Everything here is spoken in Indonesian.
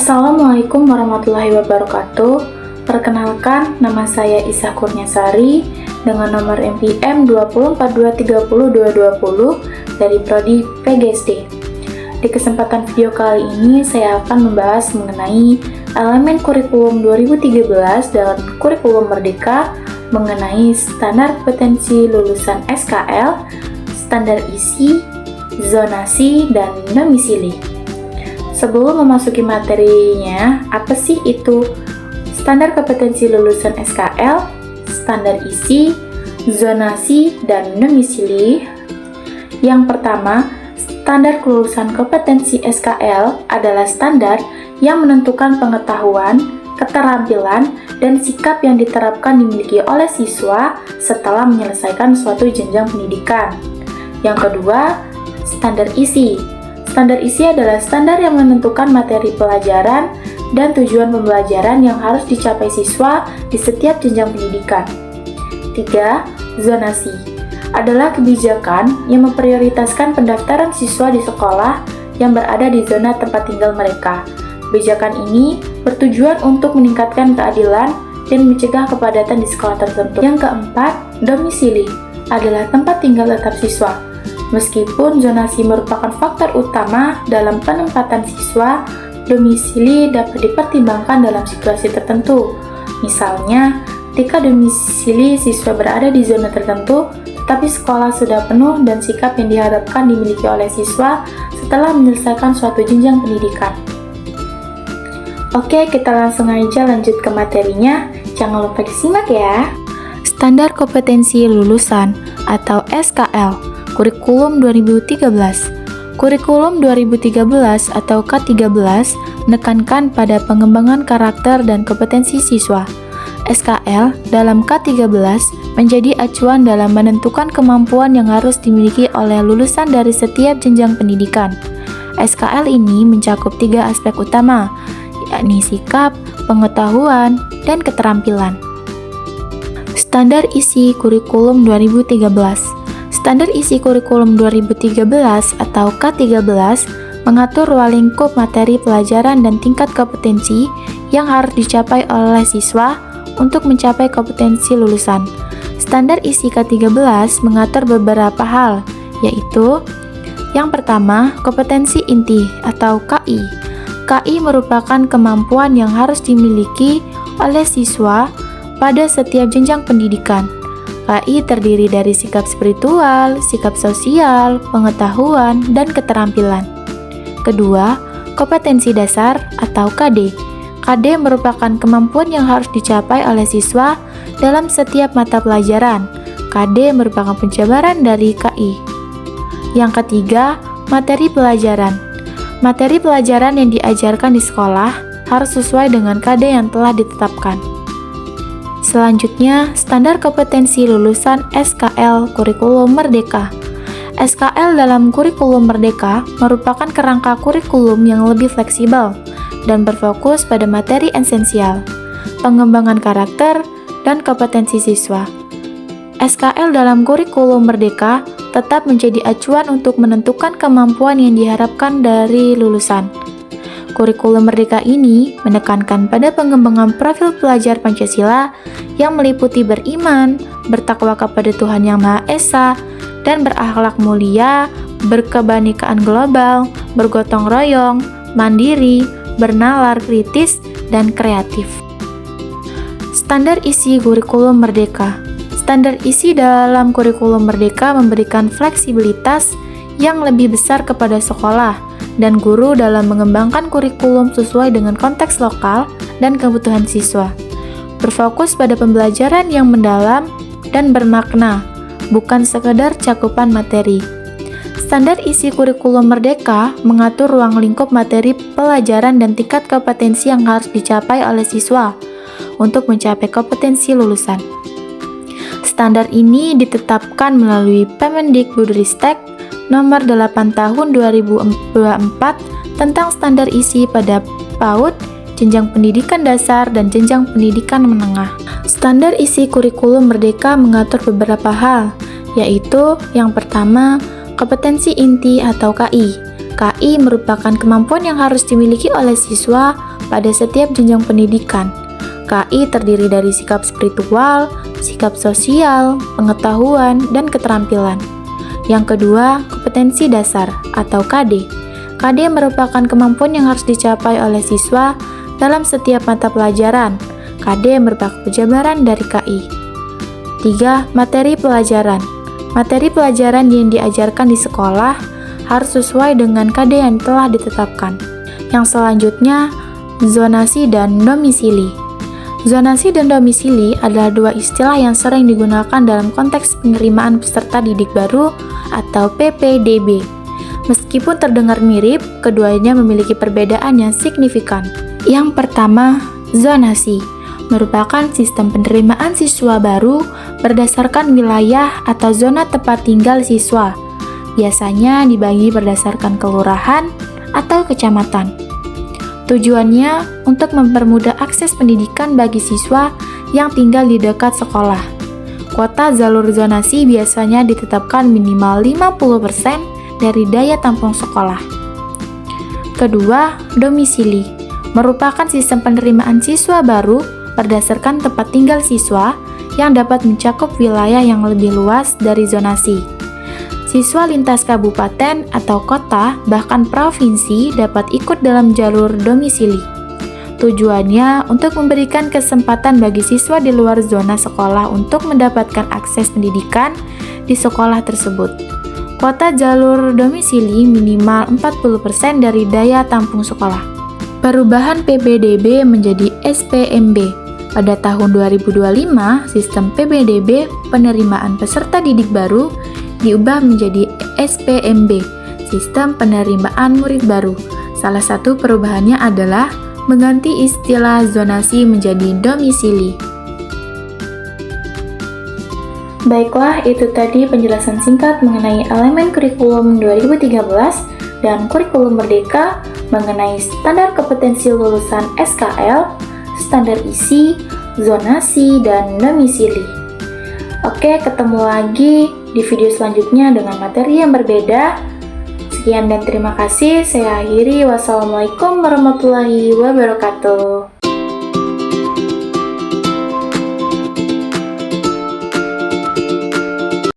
Assalamualaikum warahmatullahi wabarakatuh. Perkenalkan, nama saya Isa Kurniasari dengan nomor NPM 204230220 dari Prodi PGSD. Di kesempatan video kali ini saya akan membahas mengenai elemen kurikulum 2013 dalam kurikulum Merdeka mengenai standar kompetensi lulusan SKL, standar isi, zonasi, dan domisili. Sebelum memasuki materinya, apa sih itu standar kompetensi lulusan SKL, standar isi, zonasi, dan domisili? Yang pertama, standar kelulusan kompetensi SKL adalah standar yang menentukan pengetahuan, keterampilan, dan sikap yang diterapkan dimiliki oleh siswa setelah menyelesaikan suatu jenjang pendidikan. Yang kedua, standar isi. Standar isi adalah standar yang menentukan materi pelajaran dan tujuan pembelajaran yang harus dicapai siswa di setiap jenjang pendidikan. 3. Zonasi adalah kebijakan yang memprioritaskan pendaftaran siswa di sekolah yang berada di zona tempat tinggal mereka. Kebijakan ini bertujuan untuk meningkatkan keadilan dan mencegah kepadatan di sekolah tertentu. Yang keempat, domisili adalah tempat tinggal tetap siswa. Meskipun zonasi merupakan faktor utama dalam penempatan siswa, domisili dapat dipertimbangkan dalam situasi tertentu. Misalnya, ketika domisili siswa berada di zona tertentu, tetapi sekolah sudah penuh dan sikap yang diharapkan dimiliki oleh siswa setelah menyelesaikan suatu jenjang pendidikan. Oke, kita langsung aja lanjut ke materinya. Jangan lupa disimak ya. Standar kompetensi lulusan atau SKL. Kurikulum 2013. Kurikulum 2013 atau K13 menekankan pada pengembangan karakter dan kompetensi siswa. SKL dalam K13 menjadi acuan dalam menentukan kemampuan yang harus dimiliki oleh lulusan dari setiap jenjang pendidikan. SKL ini mencakup 3 aspek utama, yakni sikap, pengetahuan, dan keterampilan. Standar isi kurikulum 2013. Standar isi kurikulum 2013 atau K13 mengatur ruang lingkup materi pelajaran dan tingkat kompetensi yang harus dicapai oleh siswa untuk mencapai kompetensi lulusan. Standar isi K13 mengatur beberapa hal, yaitu yang pertama, kompetensi inti atau KI. KI merupakan kemampuan yang harus dimiliki oleh siswa pada setiap jenjang pendidikan. KI terdiri dari sikap spiritual, sikap sosial, pengetahuan, dan keterampilan. Kedua, kompetensi dasar atau KD. KD merupakan kemampuan yang harus dicapai oleh siswa dalam setiap mata pelajaran. KD merupakan penjabaran dari KI. Yang ketiga, materi pelajaran. Materi pelajaran yang diajarkan di sekolah harus sesuai dengan KD yang telah ditetapkan. Selanjutnya, standar kompetensi lulusan SKL Kurikulum Merdeka. SKL dalam Kurikulum Merdeka merupakan kerangka kurikulum yang lebih fleksibel dan berfokus pada materi esensial, pengembangan karakter, dan kompetensi siswa. SKL dalam Kurikulum Merdeka tetap menjadi acuan untuk menentukan kemampuan yang diharapkan dari lulusan. Kurikulum Merdeka ini menekankan pada pengembangan profil pelajar Pancasila yang meliputi beriman, bertakwa kepada Tuhan Yang Maha Esa, dan berakhlak mulia, berkebanekaan global, bergotong royong, mandiri, bernalar kritis, dan kreatif. Standar isi kurikulum Merdeka. Standar isi dalam kurikulum Merdeka memberikan fleksibilitas yang lebih besar kepada sekolah dan guru dalam mengembangkan kurikulum sesuai dengan konteks lokal dan kebutuhan siswa. Berfokus pada pembelajaran yang mendalam dan bermakna, bukan sekedar cakupan materi. Standar isi kurikulum Merdeka mengatur ruang lingkup materi pelajaran dan tingkat kompetensi yang harus dicapai oleh siswa untuk mencapai kompetensi lulusan. Standar ini ditetapkan melalui Permendikbudristek Nomor 8 Tahun 2024 tentang standar isi pada PAUD, jenjang pendidikan dasar, dan jenjang pendidikan menengah. Standar isi kurikulum Merdeka mengatur beberapa hal, yaitu yang pertama, kompetensi inti atau KI. KI merupakan kemampuan yang harus dimiliki oleh siswa pada setiap jenjang pendidikan. KI terdiri dari sikap spiritual, sikap sosial, pengetahuan, dan keterampilan. Yang kedua, kompetensi dasar atau KD. KD merupakan kemampuan yang harus dicapai oleh siswa dalam setiap mata pelajaran. KD merupakan penjabaran dari KI. 3. Materi pelajaran. Materi pelajaran yang diajarkan di sekolah harus sesuai dengan KD yang telah ditetapkan. Yang selanjutnya, zonasi dan domisili. Zonasi dan domisili adalah dua istilah yang sering digunakan dalam konteks penerimaan peserta didik baru atau PPDB. Meskipun terdengar mirip, keduanya memiliki perbedaan yang signifikan. Yang pertama, zonasi merupakan sistem penerimaan siswa baru berdasarkan wilayah atau zona tempat tinggal siswa. Biasanya dibagi berdasarkan kelurahan atau kecamatan. Tujuannya untuk mempermudah akses pendidikan bagi siswa yang tinggal di dekat sekolah. Kuota jalur zonasi biasanya ditetapkan minimal 50% dari daya tampung sekolah. Kedua, domisili merupakan sistem penerimaan siswa baru berdasarkan tempat tinggal siswa yang dapat mencakup wilayah yang lebih luas dari zonasi. Siswa lintas kabupaten atau kota, bahkan provinsi dapat ikut dalam jalur domisili. Tujuannya untuk memberikan kesempatan bagi siswa di luar zona sekolah untuk mendapatkan akses pendidikan di sekolah tersebut. Kuota jalur domisili minimal 40% dari daya tampung sekolah. Perubahan PPDB menjadi SPMB. Pada tahun 2025, sistem PPDB penerimaan peserta didik baru diubah menjadi SPMB, Sistem Penerimaan Murid Baru. Salah satu perubahannya adalah mengganti istilah zonasi menjadi domisili. Baiklah, itu tadi penjelasan singkat mengenai elemen kurikulum 2013 dan kurikulum Merdeka mengenai standar kompetensi lulusan SKL, standar isi, zonasi, dan domisili. Oke, ketemu lagi di video selanjutnya dengan materi yang berbeda. Sekian dan terima kasih. Saya akhiri. Wassalamualaikum warahmatullahi wabarakatuh.